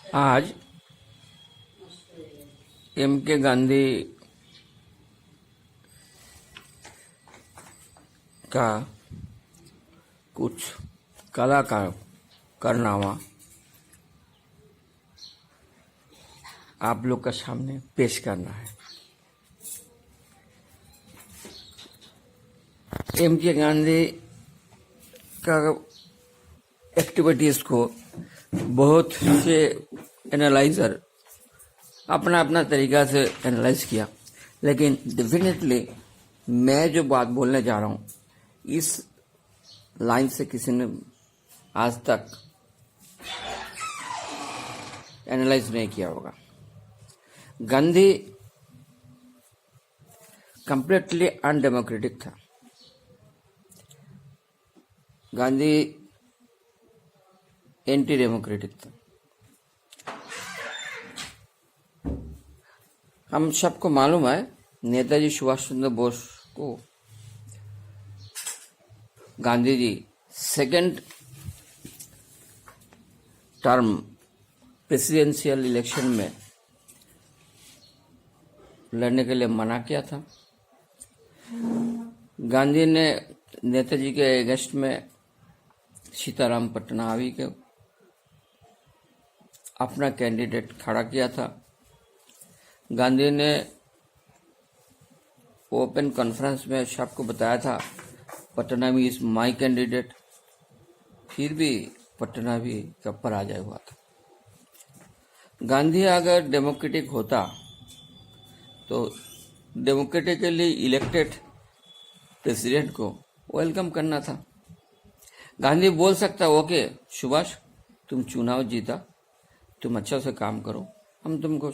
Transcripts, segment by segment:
आज एम के गांधी का कुछ कलाकार कारनामा आप लोग का सामने पेश करना है। एम के गांधी का एक्टिविटीज को बहुत से एनालाइजर अपना अपना तरीका से एनालाइज किया, लेकिन डेफिनेटली मैं जो बात बोलने जा रहा हूं इस लाइन से किसी ने आज तक एनालाइज नहीं किया होगा। गांधी कंप्लीटली अनडेमोक्रेटिक था। गांधी एंटी डेमोक्रेटिक था। हम सबको मालूम है नेताजी सुभाष चंद्र बोस को Gandhi ji second term presidential election में लड़ने के लिए मना किया था। गांधी ने नेताजी के अगेंस्ट में सीताराम पटनावी के अपना कैंडिडेट खड़ा किया था। गांधी ने ओपन कॉन्फ्रेंस में सबको बताया था पटनावी इज माय कैंडिडेट, फिर भी पटनावी का पराजय हुआ था। गांधी अगर डेमोक्रेटिक होता तो डेमोक्रेटिकली इलेक्टेड प्रेसिडेंट को वेलकम करना था। गांधी बोल सकता ओके सुभाष तुम चुनाव जीता, तुम अच्छा से काम करो, हम तुमको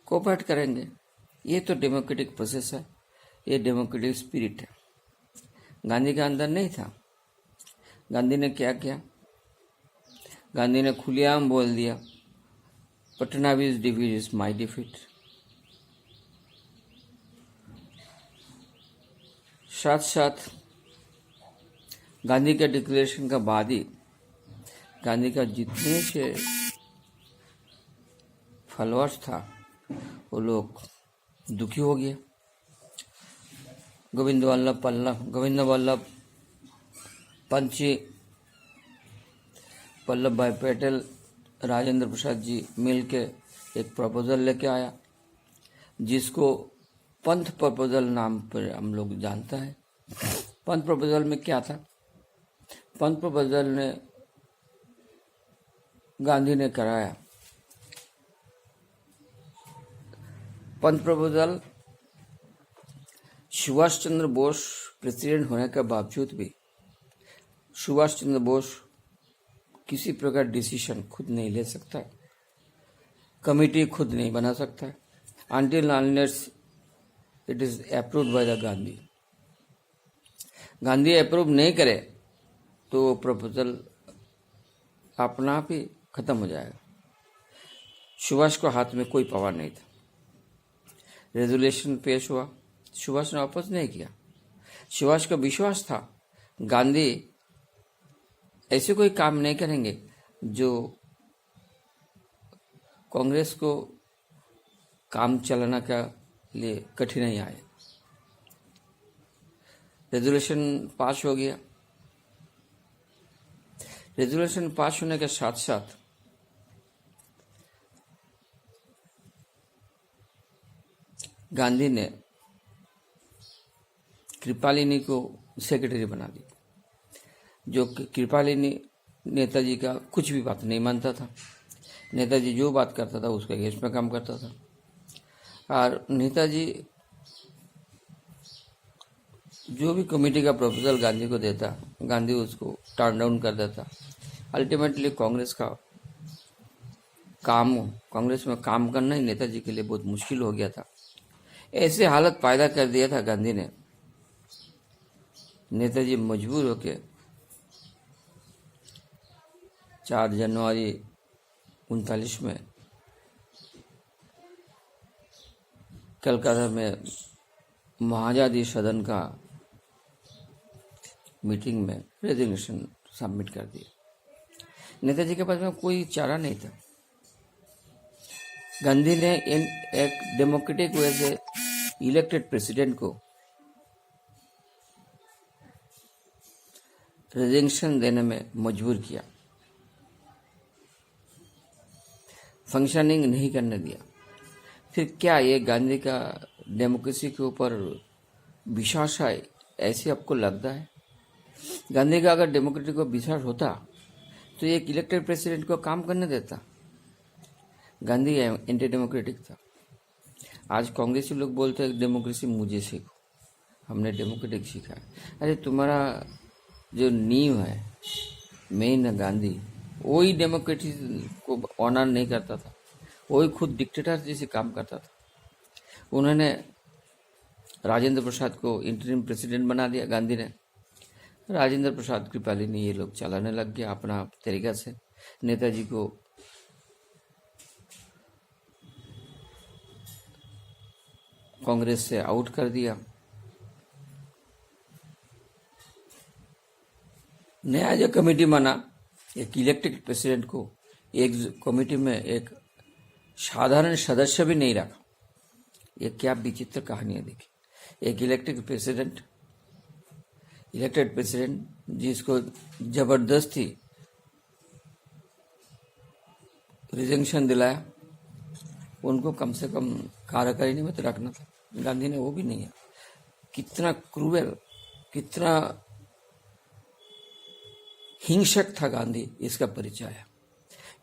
कोऑपरेट करेंगे। ये तो डेमोक्रेटिक प्रोसेस है, ये डेमोक्रेटिक स्पिरिट है। गांधी के अंदर नहीं था। गांधी ने क्या किया? गांधी ने खुलेआम बोल दिया पटनावीज डिफीट इज माय डिफीट। साथ साथ गांधी के डिक्लेरेशन का बाद ही गांधी का जितने से फॉलोअर्स था वो लोग दुखी हो गए। गोविंद वल्लभ पंत जी, वल्लभ भाई पटेल, राजेंद्र प्रसाद जी मिलके एक प्रपोजल लेके आया जिसको पंथ प्रपोजल नाम पर हम लोग जानता है। पंथ प्रपोजल में क्या था? पंथ प्रपोजल ने गांधी ने कराया। पंथ प्रपोजल सुभाष चंद्र बोस प्रेसिडेंट होने के बावजूद भी सुभाष चंद्र बोस किसी प्रकार डिसीजन खुद नहीं ले सकता, कमिटी खुद नहीं बना सकता until unless it is approved by the Gandhi. Gandhi approve नहीं करे तो वो प्रपोजल अपना आप ही खत्म हो जाएगा। सुभाष को हाथ में कोई पावर नहीं था। रेजोल्यूशन पेश हुआ, सुभाष ने अपोज नहीं किया। सुभाष का विश्वास था गांधी ऐसे कोई काम नहीं करेंगे जो कांग्रेस को काम चलाने का लिए कठिनाई आए। रेजोल्यूशन पास हो गया। रेजोल्यूशन पास होने के साथ साथ गांधी ने कृपालिनी को सेक्रेटरी बना दी। जो कृपालिनी नेताजी का कुछ भी बात नहीं मानता था। नेताजी जो बात करता था उसके अगेंस्ट में काम करता था और नेताजी जो भी कमेटी का प्रपोजल गांधी को देता, गांधी उसको टर्न डाउन कर देता। अल्टीमेटली कांग्रेस में काम करना ही नेताजी के लिए बहुत मुश्किल हो गया था। ऐसे हालत पैदा कर दिया था गांधी ने। नेताजी मजबूर होके 4 जनवरी 1939 में कलकत्ता में महाजादी सदन का मीटिंग में रेजिग्नेशन सबमिट कर दिया। नेताजी के पास में कोई चारा नहीं था। गांधी ने इन एक डेमोक्रेटिक वे से इलेक्टेड प्रेसिडेंट को रेजिग्नेशन देने में मजबूर किया, फंक्शनिंग नहीं करने दिया। फिर क्या ये गांधी का डेमोक्रेसी के ऊपर विश्वास है, ऐसे आपको लगता है? गांधी का अगर डेमोक्रेसी को विश्वास होता तो एक इलेक्टेड प्रेसिडेंट को काम करने देता। गांधी एंटी डेमोक्रेटिक था। आज कांग्रेसी लोग बोलते हैं डेमोक्रेसी मुझे सीखो, हमने डेमोक्रेटिक सीखा है। अरे तुम्हारा जो नींव है मेन है गांधी, वही डेमोक्रेसी को ऑनर नहीं करता था, वही खुद डिक्टेटर जैसे काम करता था। उन्होंने राजेंद्र प्रसाद को इंटरिम प्रेसिडेंट बना दिया गांधी ने। राजेंद्र प्रसाद कृपाली ने ये लोग चलाने लग गया अपना तरीका से। नेताजी को कांग्रेस से आउट कर दिया। नया जो कमेटी बना, एक इलेक्टेड प्रेसिडेंट को एक कमेटी में एक साधारण सदस्य भी नहीं रखा। ये क्या विचित्र कहानियां देखी। एक इलेक्टेड प्रेसिडेंट जिसको जबरदस्ती रिजेक्शन दिलाया, उनको कम से कम कार्यकारिणी में तो रखना था। गांधी ने वो भी नहीं है। कितना क्रूएल, कितना हिंसक था गांधी, इसका परिचय है।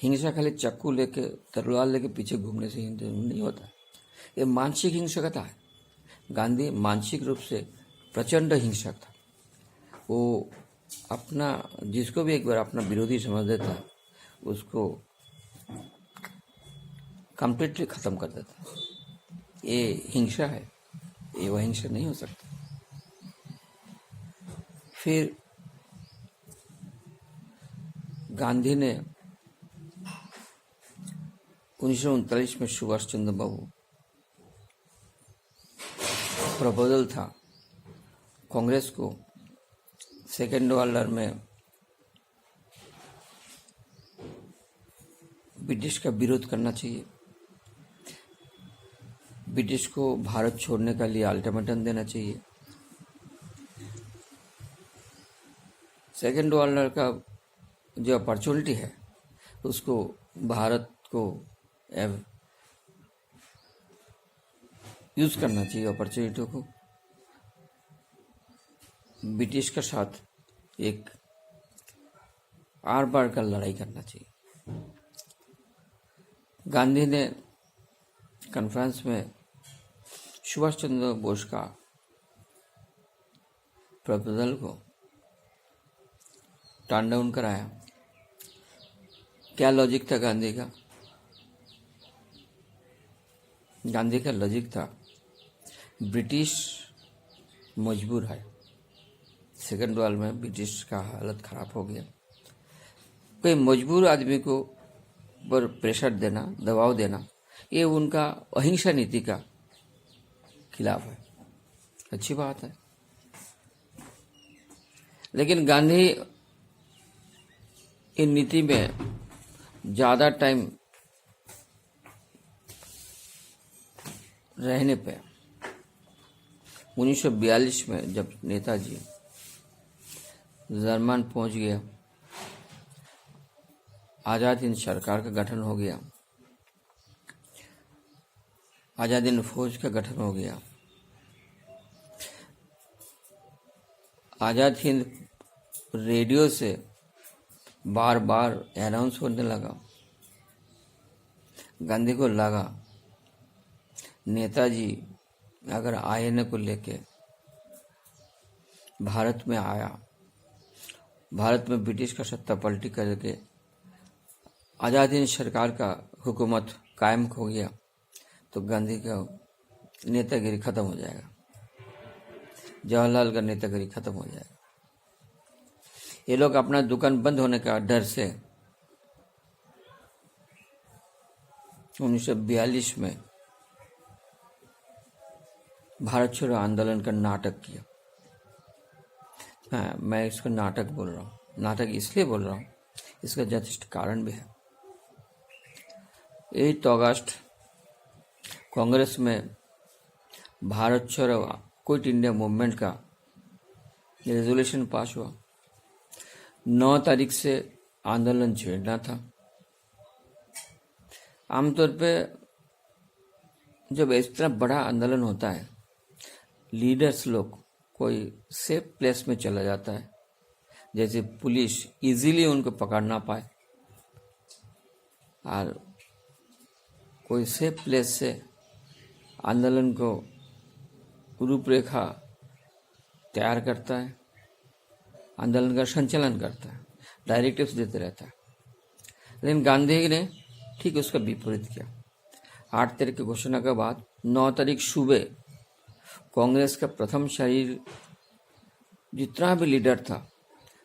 हिंसा खाली चाकू लेके तलवार लेके पीछे घूमने से नहीं होता, ये मानसिक हिंसकता है। गांधी मानसिक रूप से प्रचंड हिंसक था। वो अपना जिसको भी एक बार अपना विरोधी समझ देता उसको कंप्लीटली खत्म कर देता। ये हिंसा है, ये वह हिंसा नहीं हो सकता। फिर गांधी ने 1939 में सुभाष चंद्र बाबू प्रपोजल था कांग्रेस को सेकेंड ऑर्डर में ब्रिटिश का विरोध करना चाहिए, ब्रिटिश को भारत छोड़ने के लिए अल्टीमेटम देना चाहिए। सेकेंड ऑर्डर का जो अपॉर्चुनिटी है उसको भारत को यूज करना चाहिए, अपॉर्चुनिटी को ब्रिटिश के साथ एक आर पार का लड़ाई करना चाहिए। गांधी ने कॉन्फ्रेंस में सुभाष चंद्र बोस का प्रपोजल को टर्न डाउन कराया। क्या लॉजिक था गांधी का? गांधी का लॉजिक था ब्रिटिश मजबूर है, सेकेंड वर्ल्ड में ब्रिटिश का हालत खराब हो गया। कोई मजबूर आदमी को पर प्रेशर देना, दबाव देना, ये उनका अहिंसा नीति का खिलाफ है। अच्छी बात है, लेकिन गांधी इन नीति में ज़्यादा टाइम रहने पे 1942 में जब नेताजी जर्मन पहुंच गया, आज़ाद हिंद सरकार का गठन हो गया, आज़ाद हिंद फौज का गठन हो गया, आज़ाद हिंद रेडियो से बार बार अनाउंस होने लगा। गांधी को लगा नेताजी अगर आईएनए को लेके भारत में आया, भारत में ब्रिटिश का सत्ता पलटी करके आज़ाद हिंद सरकार का हुकूमत कायम हो गया, तो गांधी का नेतागिरी खत्म हो जाएगा, जवाहरलाल का नेतागिरी खत्म हो जाएगा। ये लोग अपना दुकान बंद होने का डर से 1942 में भारत छोड़ो आंदोलन का नाटक किया। हाँ, मैं इसको नाटक बोल रहा हूँ। नाटक इसलिए बोल रहा हूँ इसका यथेष्ट कारण भी है। 8 अगस्त कांग्रेस में भारत छोड़ो क्विट इंडिया मूवमेंट का रेजोल्यूशन पास हुआ। 9 तारीख से आंदोलन छेड़ना था। आमतौर पे जब इस तरह बड़ा आंदोलन होता है, लीडर्स लोग कोई सेफ प्लेस में चला जाता है, जैसे पुलिस इजीली उनको पकड़ ना पाए, और कोई सेफ प्लेस से आंदोलन को रूपरेखा तैयार करता है, आंदोलन का संचालन करता है, डायरेक्टिव्स देते रहता है। लेकिन गांधी ने ठीक उसका विपरीत किया। 8 तारीख की घोषणा के बाद 9 तारीख सुबह कांग्रेस का प्रथम शरीर जितना भी लीडर था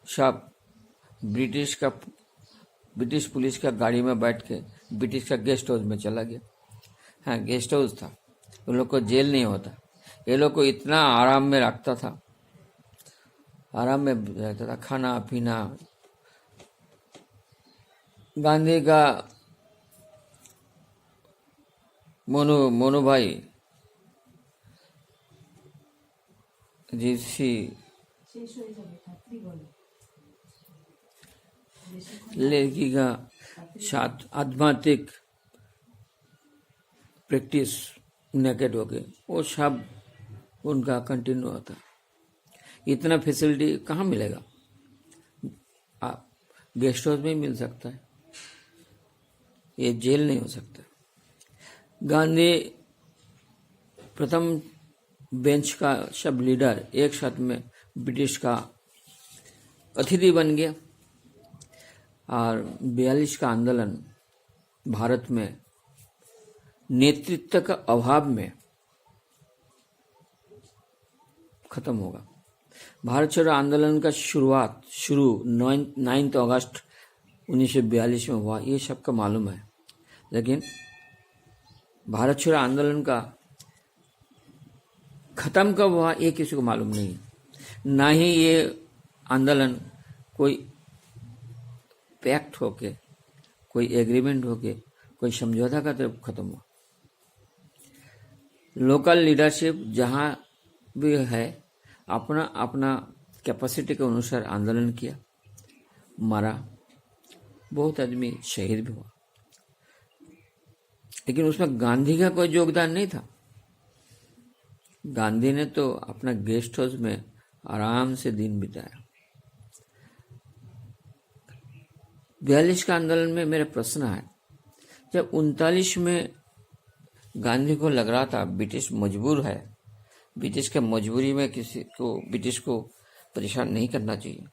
सब ब्रिटिश पुलिस का गाड़ी में बैठ के ब्रिटिश का गेस्ट हाउस में चला गया। हाँ, गेस्ट हाउस था, उन लोग को जेल नहीं होता। ये लोग को इतना आराम में रखता था, आराम में रहता था, खाना पीना। गांधी का मोनू भाई जिसी लड़की का साथ आध्यात्मिक प्रैक्टिस नेकेड हो गए, वो सब उनका कंटिन्यू होता। इतना फैसिलिटी कहाँ मिलेगा? आप गेस्ट हाउस में ही मिल सकता है, ये जेल नहीं हो सकता। गांधी प्रथम बेंच का सब लीडर एक साथ में ब्रिटिश का अतिथि बन गया, और 42 का आंदोलन भारत में नेतृत्व का अभाव में खत्म होगा। भारत छोड़ो आंदोलन का शुरू 9 अगस्त 1942 में हुआ, ये सबका मालूम है। लेकिन भारत छोड़ो आंदोलन का खत्म कब हुआ ये किसी को मालूम नहीं है। ना ही ये आंदोलन कोई पैक्ट होके, कोई एग्रीमेंट होके, कोई समझौता का तरफ खत्म हुआ। लोकल लीडरशिप जहाँ भी है अपना अपना कैपेसिटी के अनुसार आंदोलन किया, मारा, बहुत आदमी शहीद भी हुआ। लेकिन उसमें गांधी का कोई योगदान नहीं था। गांधी ने तो अपना गेस्ट हाउस में आराम से दिन बिताया। 42 का आंदोलन में मेरा प्रश्न है, जब 39 में गांधी को लग रहा था ब्रिटिश मजबूर है, ब्रिटिश के मजबूरी में ब्रिटिश को परेशान नहीं करना चाहिए।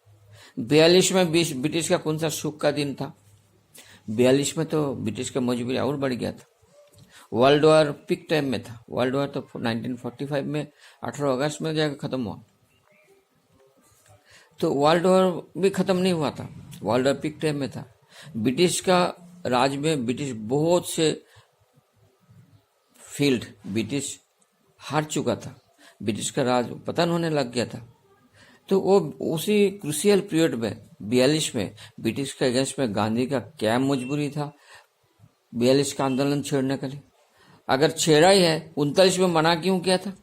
42 में ब्रिटिश का कौन सा सुख का दिन था? 42 में तो ब्रिटिश का मजबूरी और बढ़ गया था। वर्ल्ड वॉर पीक टाइम में था। वर्ल्ड वॉर तो 1945 में 18 अगस्त में जाकर खत्म हुआ। तो वर्ल्ड वॉर भी खत्म नहीं हुआ था, वर्ल्ड वॉर पीक टाइम में था। ब्रिटिश का राज में ब्रिटिश बहुत से फील्ड ब्रिटिश हार चुका था, ब्रिटिश का राज पतन होने लग गया था। तो वो उसी क्रूशियल पीरियड में 42 में ब्रिटिश के अगेंस्ट में गांधी का क्या मजबूरी था 42 का आंदोलन छेड़ने के लिए? अगर छेड़ा ही है 39 में मना क्यों किया था?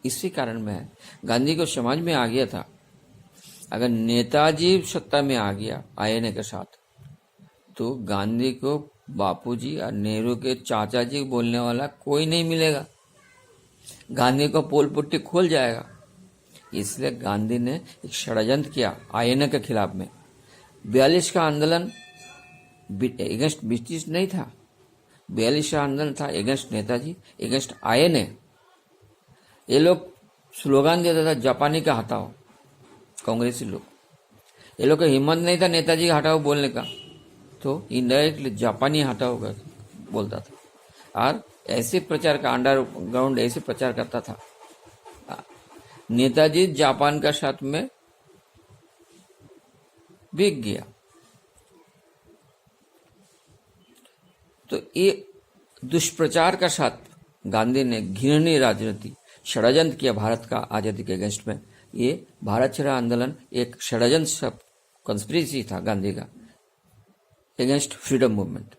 इसी कारण में है। गांधी को समझ में आ गया था अगर नेताजी सत्ता में आ गया आईएनए के साथ, तो गांधी को बापूजी और नेहरू के चाचा जी बोलने वाला कोई नहीं मिलेगा, गांधी को पोल पुट्टी खोल जाएगा। इसलिए गांधी ने एक षड्यंत्र किया आईएनए के खिलाफ में। 42 का आंदोलन एगेंस्ट ब्रिटिश नहीं था, 42 का आंदोलन था एगेंस्ट नेताजी, एगेंस्ट आईएनए। ये लोग स्लोगन देता था जापानी का हटाओ, कांग्रेसी लोग। ये लोग का हिम्मत नहीं था नेताजी का हटाओ बोलने का, तो इनडायरेक्टली जापानी हटाओ बोलता था। और ऐसे प्रचार का अंडरग्राउंड ऐसे प्रचार करता था। नेताजी जापान का साथ में बिक गया। तो ये दुष्प्रचार का साथ गांधी ने घृणीय राजनीति षड्यंत्र किया भारत का आजादी के अगेंस्ट में। ये भारत छोड़ो आंदोलन एक षड्यंत्र कॉन्स्पिरेसी था गांधी का अगेंस्ट फ्रीडम मूवमेंट।